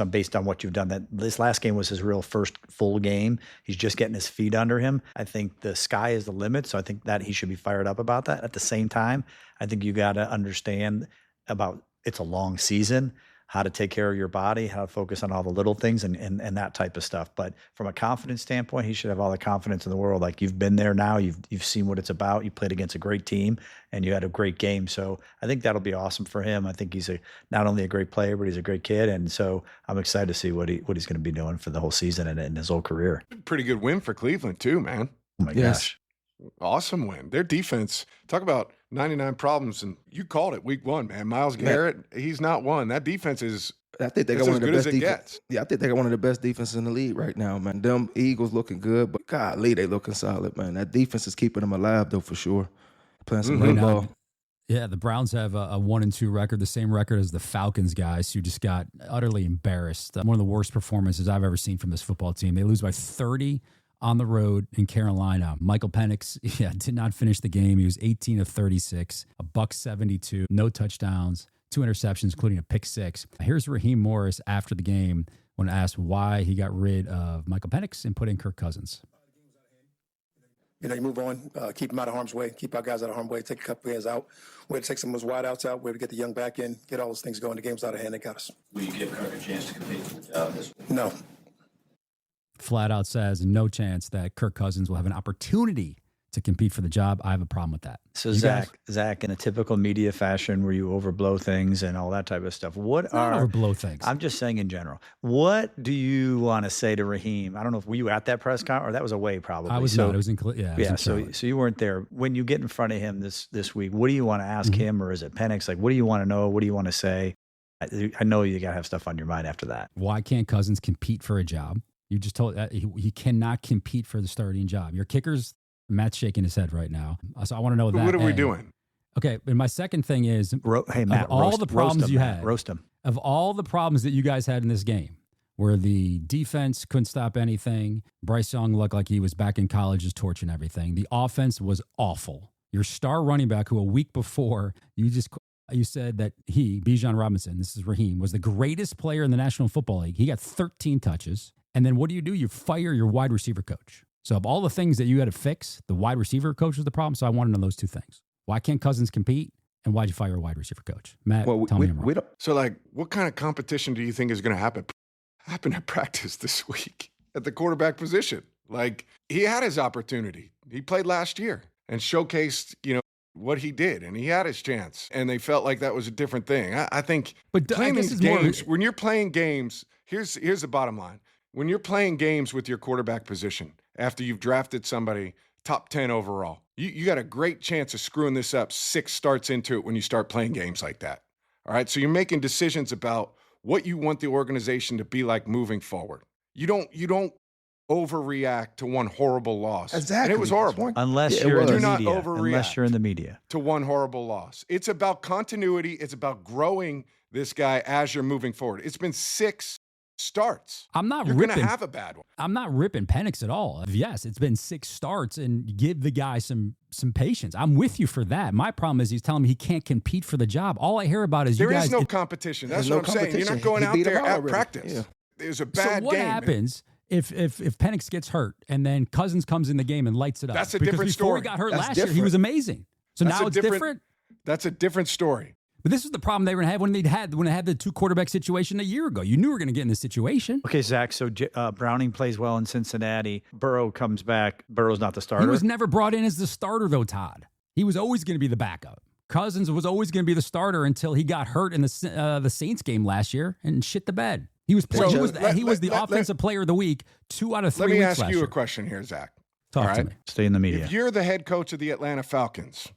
based on what you've done. That this last game was his real first full game. He's just getting his feet under him. I think the sky is the limit. So I think that he should be fired up about that. At the same time, I think you got to understand about it's a long season, how to take care of your body, how to focus on all the little things and that type of stuff. But from a confidence standpoint, he should have all the confidence in the world. Like, you've been there now, you've seen what it's about. You played against a great team and you had a great game. So I think that'll be awesome for him. I think he's not only a great player, but he's a great kid. And so I'm excited to see what he's going to be doing for the whole season and his whole career. Pretty good win for Cleveland too, man. Oh my gosh. Awesome win. Their defense, talk about 99 problems, and you called it week 1, man. Myles Garrett, he's not one. That defense is, I think they got one of the best defenses. Yeah, I think they got one of the best defenses in the league right now, man. Them Eagles looking good, but golly, they looking solid, man. That defense is keeping them alive, though, for sure. Playing some great ball. Yeah, the Browns have a 1-2 record, the same record as the Falcons guys, who just got utterly embarrassed. One of the worst performances I've ever seen from this football team. They lose by 30 on the road in Carolina. Michael Penix, did not finish the game. He was 18 of 36, $172, no touchdowns, 2 interceptions, including a pick 6. Here's Raheem Morris after the game when asked why he got rid of Michael Penix and put in Kirk Cousins. You move on, keep them out of harm's way, keep our guys out of harm's way, take a couple guys out. Way to take some of those wideouts out, way to get the young back in, get all those things going. The game's out of hand. They got us. Will you give Kirk a chance to compete for the job this week? No. Flat out says no chance that Kirk Cousins will have an opportunity to compete for the job. I have a problem with that. So Zach, in a typical media fashion where you overblow things and all that type of stuff, overblow things? I'm just saying in general. What do you want to say to Raheem? I don't know if were you at that press conference or that was away probably. I was not. It was in So you weren't there. When you get in front of him this week, what do you want to ask him, or is it Penix? Like, what do you want to know? What do you want to say? I know you got to have stuff on your mind after that. Why can't Cousins compete for a job? You just told he cannot compete for the starting job. Your kickers, Matt's shaking his head right now. So I want to know that. What are we doing? Okay, and my second thing is, hey Matt, of all the problems you had, roast him. Of all the problems that you guys had in this game, where the defense couldn't stop anything, Bryce Young looked like he was back in college just torching everything. The offense was awful. Your star running back, who a week before you said that Bijan Robinson, this is Raheem, was the greatest player in the National Football League. He got 13 touches. And then what do? You fire your wide receiver coach. So of all the things that you had to fix, the wide receiver coach was the problem. So I want to know those 2 things. Why can't Cousins compete? And why'd you fire a wide receiver coach? Matt, tell me I'm wrong. So, like, what kind of competition do you think is going to happen at practice this week at the quarterback position? Like, he had his opportunity. He played last year and showcased, what he did, and he had his chance. And they felt like that was a different thing. I think playing these games, when you're playing games, here's the bottom line. When you're playing games with your quarterback position, after you've drafted somebody top 10 overall, you got a great chance of screwing this up 6 starts into it when you start playing games like that. All right. So you're making decisions about what you want the organization to be like moving forward. You don't overreact to one horrible loss. Exactly. And it was horrible. Unless you're in the not media. overreact Unless you're in the media. To one horrible loss. It's about continuity. It's about growing this guy as you're moving forward. It's been 6 starts. You're going to have a bad one. I'm not ripping Penix at all. Yes, it's been 6 starts, and give the guy some patience. I'm with you for that. My problem is he's telling me he can't compete for the job. All I hear about is there is no competition. That's what I'm saying. You're not going out there at practice. Yeah. There's a bad game. So what happens if Penix gets hurt and then Cousins comes in the game and lights it up? That's a different story. Before he got hurt last year, he was amazing. So now it's different. That's a different story. But this is the problem they were going to have when they had the 2 quarterback situation a year ago. You knew we were going to get in this situation. Okay, Zach, so Browning plays well in Cincinnati. Burrow comes back. Burrow's not the starter. He was never brought in as the starter, though, Todd. He was always going to be the backup. Cousins was always going to be the starter until he got hurt in the Saints game last year and shit the bed. He was So he was the offensive player of the week 2 out of 3 Let me weeks ask last you year. a question here, Zach. Talk All to right? me. Stay in the media. If you're the head coach of the Atlanta Falcons,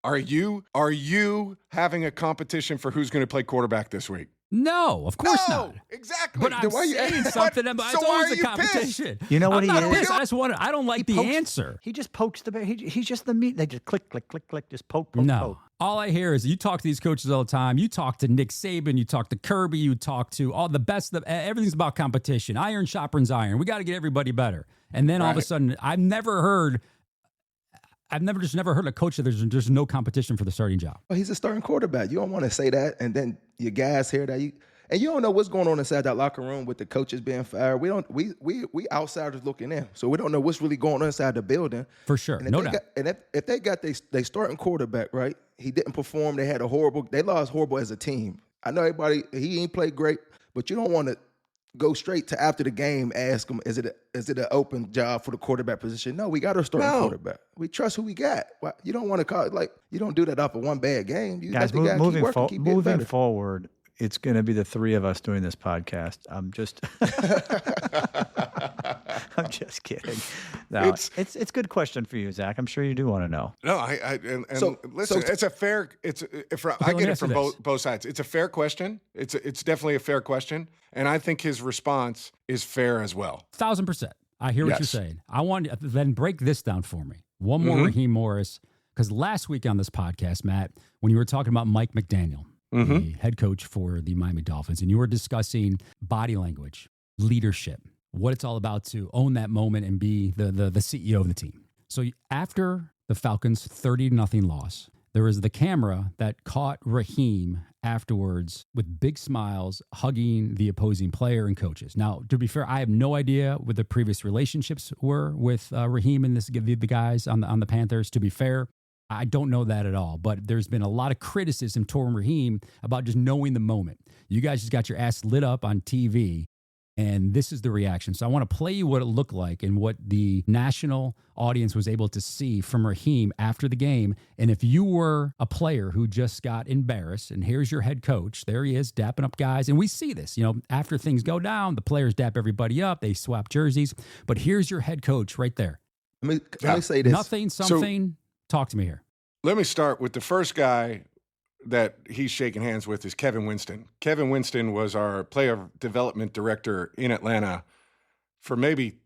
are you having a competition for who's going to play quarterback this week? No, of course not. Exactly. But I'm saying something about So it's why always are a you competition. You know what I'm he not is? pissed. I don't like the answer. He just pokes the bear. He's just the meat. They just click, click, click, click. Just poke, poke, No. poke. All I hear is you talk to these coaches all the time. You talk to Nick Saban. You talk to Kirby. You talk to all the best. Everything's about competition. Iron sharpens iron. We got to get everybody better. And then all of a sudden, I've never heard a coach that there's no competition for the starting job. Well, he's a starting quarterback. You don't want to say that, and then your guys hear that and you don't know what's going on inside that locker room with the coaches being fired. We outsiders looking in, so we don't know what's really going on inside the building. For sure, And no doubt. If they got they starting quarterback right, he didn't perform. They lost horrible as a team. I know he ain't played great, but you don't want to go straight to after the game, ask him, is it an open job for the quarterback position? No, we got our starting quarterback. We trust who we got. You don't want to call it you don't do that off of one bad game. You Guys, let the guy keep working, keep getting moving better. forward, it's going to be the three of us doing this podcast. I'm just kidding. No, it's a good question for you, Zach. I'm sure you do want to know. No, listen, it's a fair. I get it from both sides. It's a fair question. It's definitely a fair question, and I think his response is fair as well. 1,000%. I hear what you're saying. I want to then break this down for me. One more Raheem Morris, because last week on this podcast, Matt, when you were talking about Mike McDaniel, the head coach for the Miami Dolphins, and you were discussing body language, leadership, what it's all about to own that moment and be the CEO of the team. So after the Falcons' 30-0 loss, there was the camera that caught Raheem afterwards with big smiles, hugging the opposing player and coaches. Now, to be fair, I have no idea what the previous relationships were with Raheem and the guys on the Panthers. To be fair, I don't know that at all, but there's been a lot of criticism toward Raheem about just knowing the moment. You guys just got your ass lit up on TV, and this is the reaction. So I want to play you what it looked like and what the national audience was able to see from Raheem after the game. And if you were a player who just got embarrassed, and here's your head coach, there he is dapping up guys. And we see this, after things go down, the players dap everybody up, they swap jerseys. But here's your head coach right there. Let me say this. Nothing, something. Talk to me here. Let me start with the first guy that he's shaking hands with is Kevin Winston. Kevin Winston was our player development director in Atlanta for maybe,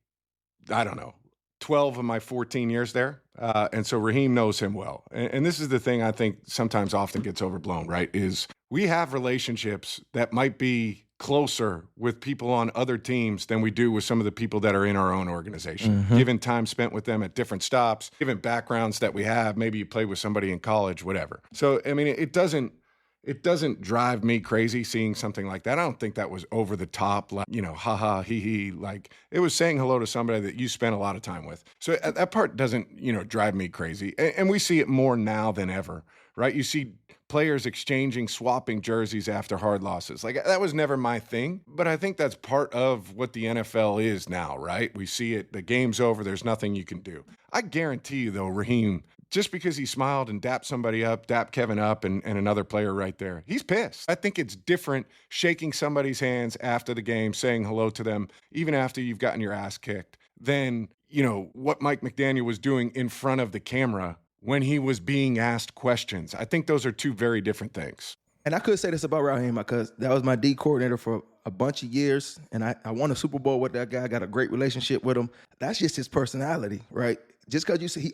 12 of my 14 years there. And so Raheem knows him well. And this is the thing I think sometimes often gets overblown, right? Is we have relationships that might be closer with people on other teams than we do with some of the people that are in our own organization, given time spent with them at different stops, given backgrounds that we have. Maybe you played with somebody in college, whatever. So, I mean, it doesn't drive me crazy seeing something like that. I don't think that was over the top, like, ha ha, he he. Like, it was saying hello to somebody that you spent a lot of time with. So that part doesn't, drive me crazy. And we see it more now than ever, right? You see players swapping jerseys after hard losses. Like, that was never my thing, but I think that's part of what the NFL is now, right? We see it, the game's over, there's nothing you can do. I guarantee you, though, Raheem, just because he smiled and dapped somebody up, dapped Kevin up and another player right there, he's pissed. I think it's different shaking somebody's hands after the game, saying hello to them, even after you've gotten your ass kicked, than, what Mike McDaniel was doing in front of the camera when he was being asked questions. I think those are two very different things. And I could say this about Raheem because that was my D coordinator for a bunch of years, and I won a Super Bowl with that guy. I got a great relationship with him. That's just his personality, right? Just because you see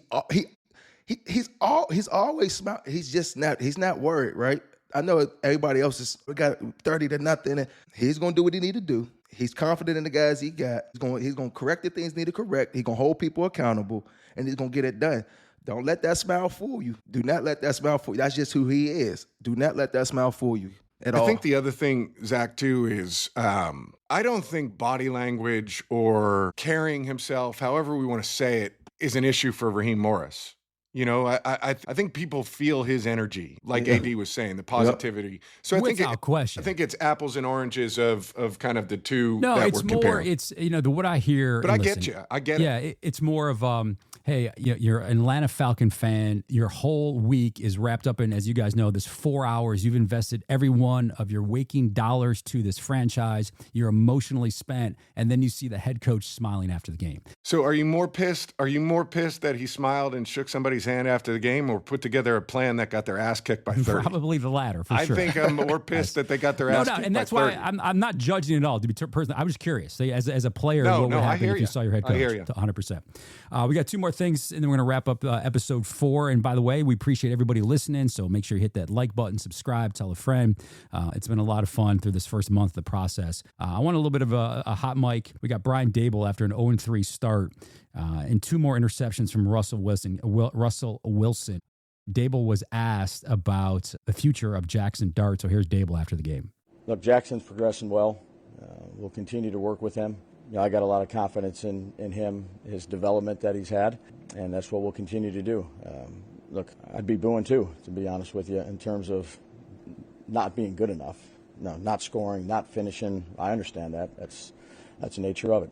he's always smiling. He's not worried, right? I know everybody else got 30-0, and he's gonna do what he need to do. He's confident in the guys he got. He's gonna correct the things need to correct. He's gonna hold people accountable, and he's gonna get it done. Don't let that smile fool you. Do not let that smile fool you. That's just who he is. Do not let that smile fool you at all. I think the other thing, Zach, too, is I don't think body language or carrying himself, however we want to say it, is an issue for Raheem Morris. You know, I think people feel his energy, like AD was saying, the positivity. So Without question. I think it's apples and oranges of kind of the two No, that it's we're more. comparing. It's what I hear. But and I listen, get you. I get it. Yeah, it's more of hey, you're an Atlanta Falcon fan. Your whole week is wrapped up in, as you guys know, this 4 hours. You've invested every one of your waking dollars to this franchise. You're emotionally spent, and then you see the head coach smiling after the game. So are you more pissed? Are you more pissed that he smiled and shook somebody's hand after the game, or put together a plan that got their ass kicked by 30? Probably the latter, for sure. I think I'm more pissed that they got their ass kicked by 30. And that's why I'm not judging at all. To be personal, I was curious. As a player, what would happen if you saw your head coach? I hear you. 100%. We got 2 more things, and then we're going to wrap up episode 4. And by the way, we appreciate everybody listening, so make sure you hit that like button, subscribe, tell a friend. It's been a lot of fun through this first month of the process. I want a little bit of a hot mic. We got Brian Dable after an 0-3 start and 2 more interceptions from Russell Wilson. Dable was asked about the future of Jackson Dart, so here's Dable after the game. Look, Jackson's progressing well. We'll continue to work with him. I got a lot of confidence in him, his development that he's had, and that's what we'll continue to do. Look, I'd be booing too, to be honest with you, in terms of not being good enough. No, not scoring, not finishing. I understand that. That's the nature of it.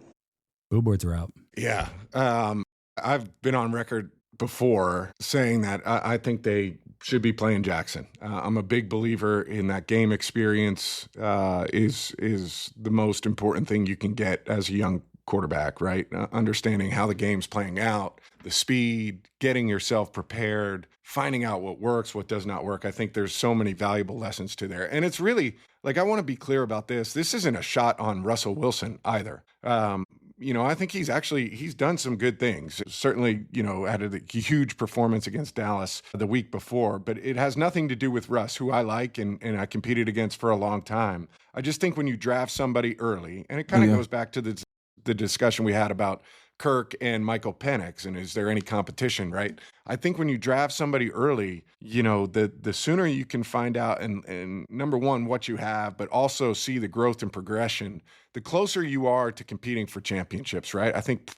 Boo boards are out. Yeah. I've been on record before saying that I think they should be playing Jackson. I'm a big believer in that game experience is the most important thing you can get as a young quarterback, right? Understanding how the game's playing out, the speed, getting yourself prepared, finding out what works, what does not work. I think there's so many valuable lessons to there. And it's really, like, I want to be clear about this. This isn't a shot on Russell Wilson either. I think he's done some good things. Certainly, had a huge performance against Dallas the week before, but it has nothing to do with Russ, who I like and I competed against for a long time. I just think when you draft somebody early, and it kind of goes back to the discussion we had about Kirk and Michael Penix, and is there any competition, right? I think when you draft somebody early, the sooner you can find out and number one, what you have, but also see the growth and progression, the closer you are to competing for championships, right? I think,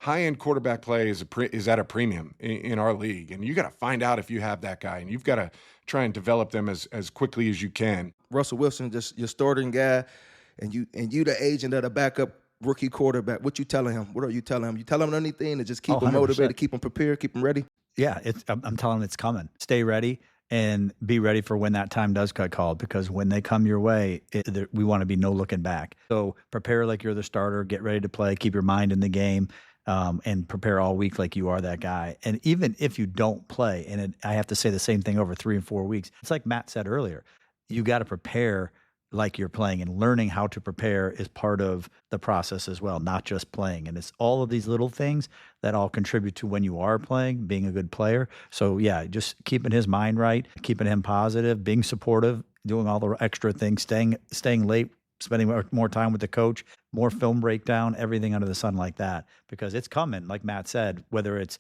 high-end quarterback play is at a premium in our league, and you got to find out if you have that guy, and you've got to try and develop them as quickly as you can. Russell Wilson, just your starting guy, and you the agent of the backup rookie quarterback. What you telling him? What are you telling him? You telling him anything to just keep him motivated, keep him prepared, keep him ready? Yeah, I'm telling him it's coming. Stay ready and be ready for when that time does get called, because when they come your way, we want to be no looking back. So prepare like you're the starter, get ready to play, keep your mind in the game, and prepare all week like you are that guy. And even if you don't play, and I have to say the same thing over 3 and 4 weeks, it's like Matt said earlier, you got to prepare like you're playing, and learning how to prepare is part of the process as well, not just playing. And it's all of these little things that all contribute to when you are playing, being a good player. So yeah, just keeping his mind right, keeping him positive, being supportive, doing all the extra things, staying late, spending more time with the coach, more film breakdown, everything under the sun like that, because it's coming, like Matt said, whether it's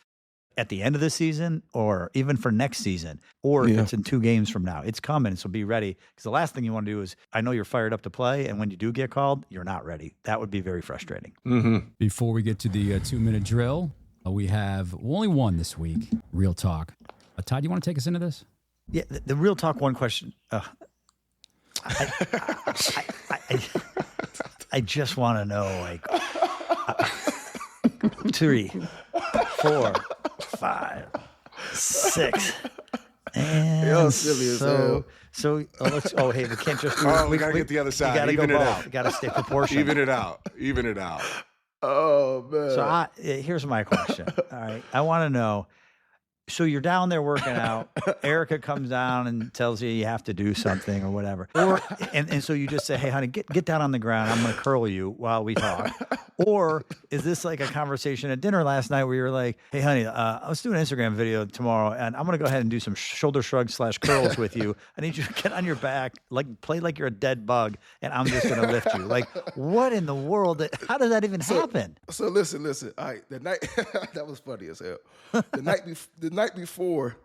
at the end of the season or even for next season, or if it's in 2 games from now, it's coming. So be ready, because the last thing you want to do is, I know you're fired up to play, and when you do get called, you're not ready. That would be very frustrating. Mm-hmm. Before we get to the 2-minute drill, we have only one this week, Real Talk. Todd, you want to take us into this? Yeah, the Real Talk one question. I just want to know, 3, 4, 5, 6, and You're silly as hell. So let's. Oh, hey, we can't just. We gotta get the other side. We gotta Even go it both. out. We gotta stay proportional. Even it out. Oh, man. So here's my question. All right, I want to know. So you're down there working out. Erica comes down and tells you have to do something or whatever. Or and so you just say, "Hey, honey, get down on the ground. I'm going to curl you while we talk." Or is this like a conversation at dinner last night where you're like, "Hey, honey, let's do an Instagram video tomorrow, and I'm going to go ahead and do some shoulder shrugs / curls with you. I need you to get on your back, like play like you're a dead bug, and I'm just going to lift you." Like, what in the world? How does that even happen? So listen. All right, the night that was funny as hell. The night before,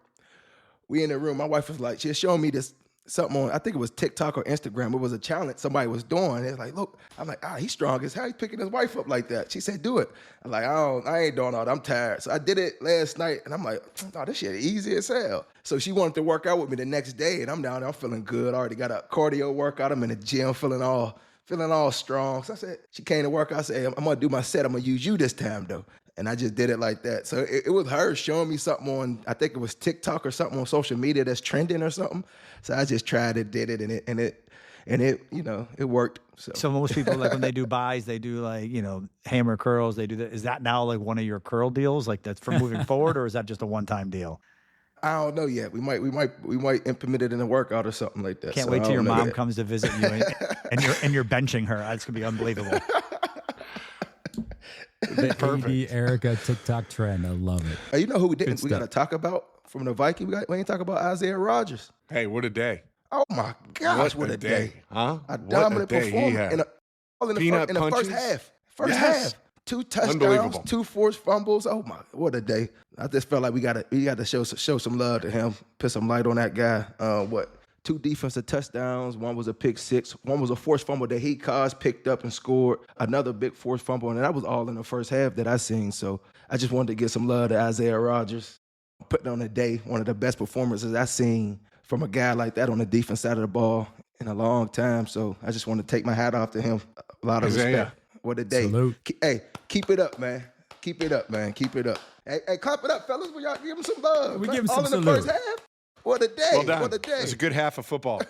we in the room. My wife was like, she was showing me this something on, I think it was TikTok or Instagram. It was a challenge somebody was doing. It's like, look, I'm like, he's strong as hell. He's picking his wife up like that. She said, do it. I'm like, I ain't doing all that. I'm tired. So I did it last night, and I'm like, oh, this shit easy as hell. So she wanted to work out with me the next day, and I'm down there. I'm feeling good. I already got a cardio workout. I'm in the gym feeling all strong. So I said, she came to work. I said, I'm going to do my set. I'm going to use you this time, though. And I just did it like that. So it was her showing me something on, I think it was TikTok or something on social media that's trending or something. So I just tried it, did it, and it it worked. So most people, like when they do buys, they do like, hammer curls. They do that. Is that now like one of your curl deals? Like that's for moving forward, or is that just a one-time deal? I don't know yet. We might implement it in a workout or something like that. Can't wait till your mom comes to visit you and you're benching her. That's gonna be unbelievable. The AD Erica TikTok trend. I love it. You know who we got to talk about from the Vikings? We ain't talk about Isaiah Rodgers. Hey, what a day. Oh, my gosh, what a day. Huh? A dominant performance in the first half. Half. 2 touchdowns, 2 forced fumbles. Oh, my, what a day. I just felt like we got to show some love to him, put some light on that guy. 2 defensive touchdowns. 1 was a pick 6. 1 was a forced fumble that he caused, picked up and scored. Another big forced fumble, and that was all in the first half that I seen. So I just wanted to give some love to Isaiah Rodgers. Putting on a day, one of the best performances I've seen from a guy like that on the defense side of the ball in a long time. So I just want to take my hat off to him. A lot of respect. What a day. Salute. Hey, keep it up, man. Keep it up, man. Keep it up. Hey, clap it up, fellas. We y'all give him some love. We give him all some in the first half. What a day. Well done. What a day. It's a good half of football.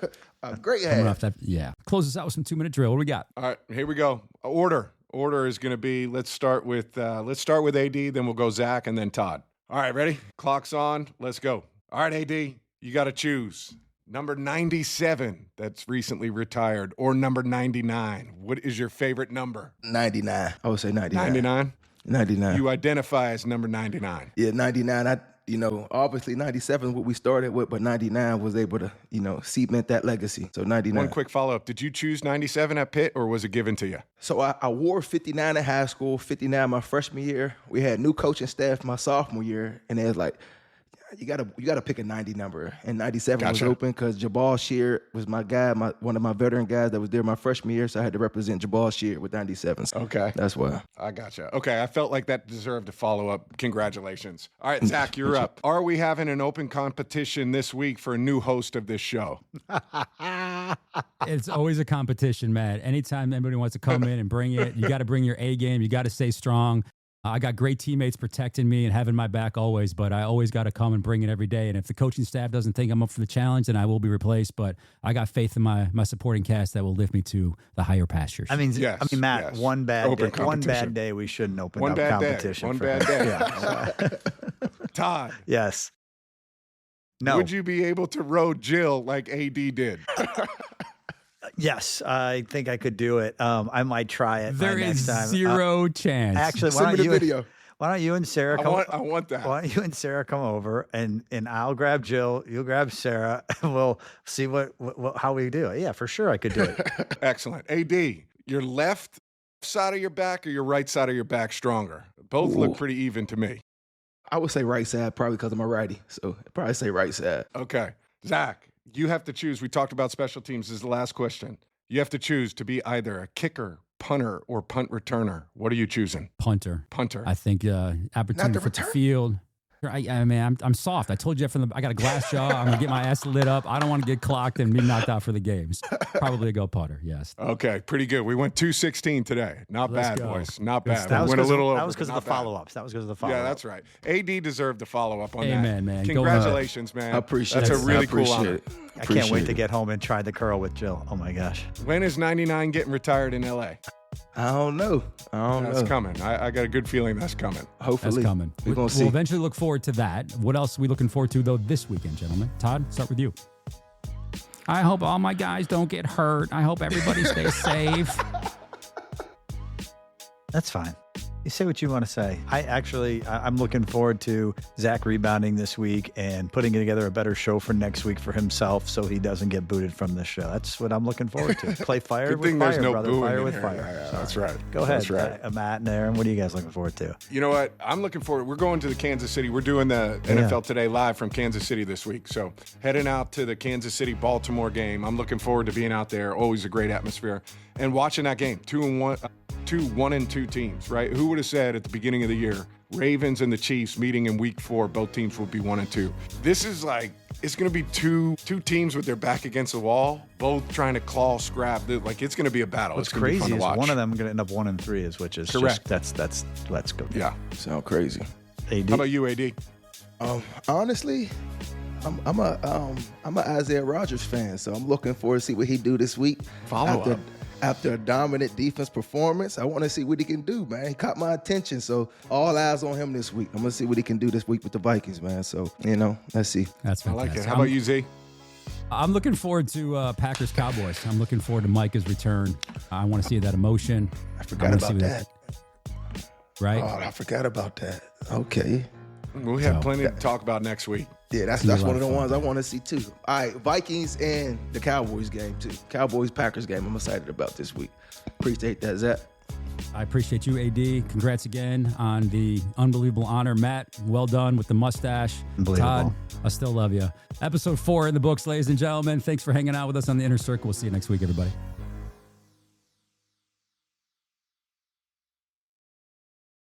A great Coming off half. that, yeah. Close us out with some 2-minute drill. What do we got? All right, here we go. Order is going to be, let's start with AD, then we'll go Zach, and then Todd. All right, ready? Clock's on. Let's go. All right, AD, you got to choose. Number 97 that's recently retired or number 99. What is your favorite number? 99. I would say 99. 99? 99. You identify as number 99. Yeah, 99. Obviously 97 is what we started with, but 99 was able to, cement that legacy. So 99. One quick follow-up. Did you choose 97 at Pitt, or was it given to you? So I wore 59 in high school, 59 my freshman year. We had new coaching staff my sophomore year, and it was like, you gotta pick a 90 number. And 97 was open because Jabal Sheard was my guy, one of my veteran guys that was there my freshman year, so I had to represent Jabal Sheard with 97. So okay. That's why. I gotcha. Okay, I felt like that deserved a follow-up. Congratulations. All right, Zach, you're up. Are we having an open competition this week for a new host of this show? It's always a competition, Matt. Anytime anybody wants to come in and bring it, you got to bring your A game. You got to stay strong. I got great teammates protecting me and having my back always, but I always got to come and bring it every day. And if the coaching staff doesn't think I'm up for the challenge, then I will be replaced. But I got faith in my supporting cast that will lift me to the higher pastures. I mean, yes, Matt, yes. one bad day, we shouldn't open one up bad competition. Day. One for bad him. day. Yeah. Todd. Yes. No. Would you be able to row Jill like AD did? Yes, I think I could do it. I might try it. There is next time. Zero chance. Actually, Send me the video. Why don't you and Sarah come? I want that. Why don't you and Sarah come over and I'll grab Jill, you'll grab Sarah, and we'll see how we do it. Yeah, for sure I could do it. Excellent. AD, your left side of your back or your right side of your back stronger? Both look pretty even to me. I would say right side probably because I'm a righty. So I'd probably say right side. Okay. Zach, you have to choose. We talked about special teams. This is the last question. You have to choose to be either a kicker, punter, or punt returner. What are you choosing? Punter. I think opportunity for the field. I mean, I'm soft. I told you I got a glass jaw. I'm going to get my ass lit up. I don't want to get clocked and be knocked out for the games. Probably a go punter, yes. Okay, pretty good. We went 216 today. Not Let's bad, go. boys. Not Good bad. stuff. That We was went a little over. That was because of the but not bad. follow-ups. That was because of the follow-ups. Yeah, that's right. AD deserved the follow-up on Amen, that. man. Congratulations, man. I appreciate That's it. a really I appreciate cool honor. it. I can't wait to it. get home and try the curl with Jill. Oh my gosh. When is 99 getting retired in L.A.? I don't know. That's coming. I got a good feeling that's coming. Hopefully. That's coming. We're going to see. We'll eventually look forward to that. What else are we looking forward to, though, this weekend, gentlemen? Todd, start with you. I hope all my guys don't get hurt. I hope everybody stays safe. That's fine. You say what you want to say. I'm looking forward to Zach rebounding this week and putting together a better show for next week for himself so he doesn't get booted from this show. That's what I'm looking forward to. Play fire with fire, no brother. Fire with fire. That's right. Go ahead, That's right. Matt and Aaron. What are you guys looking forward to? You know what? I'm looking forward. We're going to the Kansas City. We're doing the NFL Today live from Kansas City this week. So heading out to the Kansas City-Baltimore game. I'm looking forward to being out there. Always a great atmosphere. And watching that game. 1-2 teams, right? Who would have said at the beginning of the year, Ravens and the Chiefs meeting in week 4, both teams will be 1-2. This is like, it's going to be two teams with their back against the wall, both trying to claw, scrap. Like, it's going to be a battle. What's crazy is one of them going to end up 1-3, which is correct. Just, that's let's go. Yeah. Sound crazy. AD? How about you, AD? Honestly, I'm a Isaiah Rodgers fan, so I'm looking forward to see what he do this week. After a dominant defense performance, I want to see what he can do, man. He caught my attention, so all eyes on him this week. I'm going to see what he can do this week with the Vikings, man. So, let's see. That's fantastic. I like it. How about you, Z? I'm looking forward to Packers-Cowboys. I'm looking forward to Micah's return. I want to see that emotion. I forgot about that. Right? Oh, I forgot about that. Okay. We'll have plenty to talk about next week. Yeah, that's one of the ones I want to see too. All right, Vikings and the Cowboys game too. Cowboys-Packers game I'm excited about this week. Appreciate that, Zach. I appreciate you, AD. Congrats again on the unbelievable honor. Matt, well done with the mustache. Unbelievable. Todd, I still love you. Episode 4 in the books, ladies and gentlemen. Thanks for hanging out with us on the Inner Circle. We'll see you next week, everybody.